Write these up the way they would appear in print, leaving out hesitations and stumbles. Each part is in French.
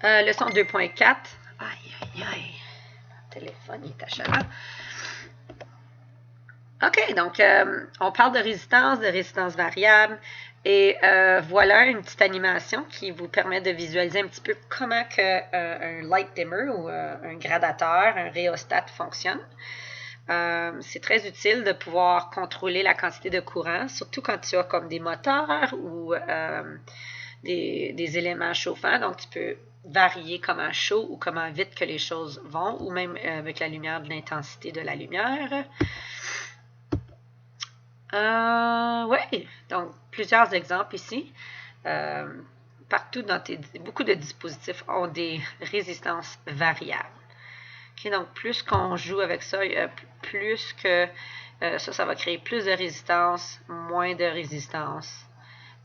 Leçon 2.4. Aïe, aïe, aïe. Le téléphone est achalant. OK, donc on parle de résistance variable. Et voilà une petite animation qui vous permet de visualiser un petit peu comment un light dimmer ou un gradateur, un rhéostat fonctionne. C'est très utile de pouvoir contrôler la quantité de courant, surtout quand tu as comme des moteurs ou des éléments chauffants. Donc, tu peux varier comment chaud ou comment vite que les choses vont, ou même avec la lumière de l'intensité de la lumière. Oui, donc plusieurs exemples ici. Partout beaucoup de dispositifs ont des résistances variables. Okay, donc, plus qu'on joue avec ça, plus que ça va créer plus de résistance, moins de résistance.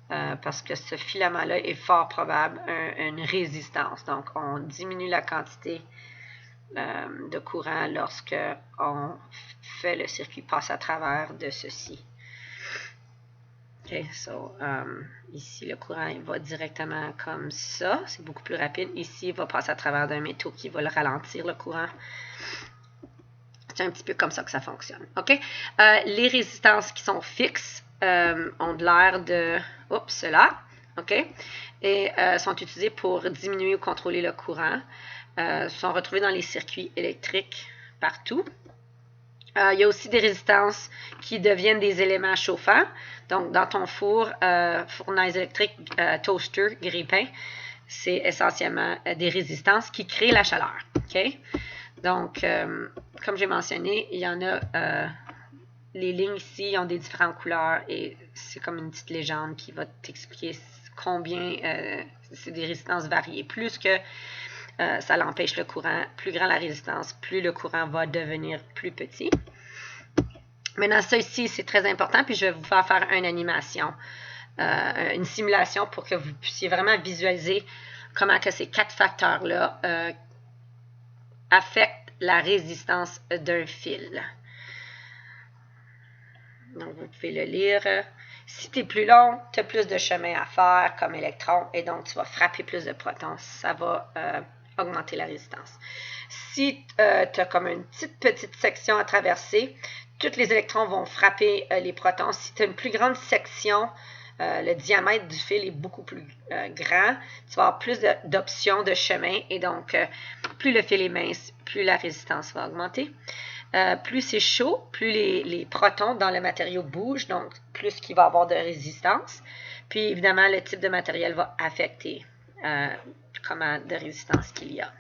Parce que ce filament-là est fort probable une résistance. Donc, on diminue la quantité de courant lorsque on fait le circuit passe à travers de ceci. OK, so, ici, le courant il va directement comme ça. C'est beaucoup plus rapide. Ici, il va passer à travers d'un métaux qui va le ralentir, le courant. C'est un petit peu comme ça que ça fonctionne. OK? Les résistances qui sont fixes ont de l'air de... Oups, cela. OK? Et sont utilisées pour diminuer ou contrôler le courant. Sont retrouvées dans les circuits électriques partout. Il y a aussi des résistances qui deviennent des éléments chauffants. Donc, dans ton four, fournaise électrique, toaster, grille-pain, c'est essentiellement des résistances qui créent la chaleur. OK? Donc, comme j'ai mentionné, il y en a, les lignes ici ont des différentes couleurs et c'est comme une petite légende qui va t'expliquer combien c'est des résistances variées. Plus que ça l'empêche le courant, plus grand la résistance, plus le courant va devenir plus petit. Maintenant, ça ici, c'est très important, puis je vais vous faire une animation, une simulation pour que vous puissiez vraiment visualiser comment que ces 4 facteurs-là affectent la résistance d'un fil. Donc, vous pouvez le lire. Si tu es plus long, tu as plus de chemin à faire comme électron, et donc tu vas frapper plus de protons. Ça va augmenter la résistance. Si tu as comme une petite section à traverser, tous les électrons vont frapper les protons. Si tu as une plus grande section, le diamètre du fil est beaucoup plus grand. Tu vas avoir plus d'options de chemin et donc plus le fil est mince, plus la résistance va augmenter. Plus c'est chaud, plus les protons dans le matériau bougent, donc plus qu'il va avoir de résistance. Puis évidemment, le type de matériel va affecter comment de résistance qu'il y a.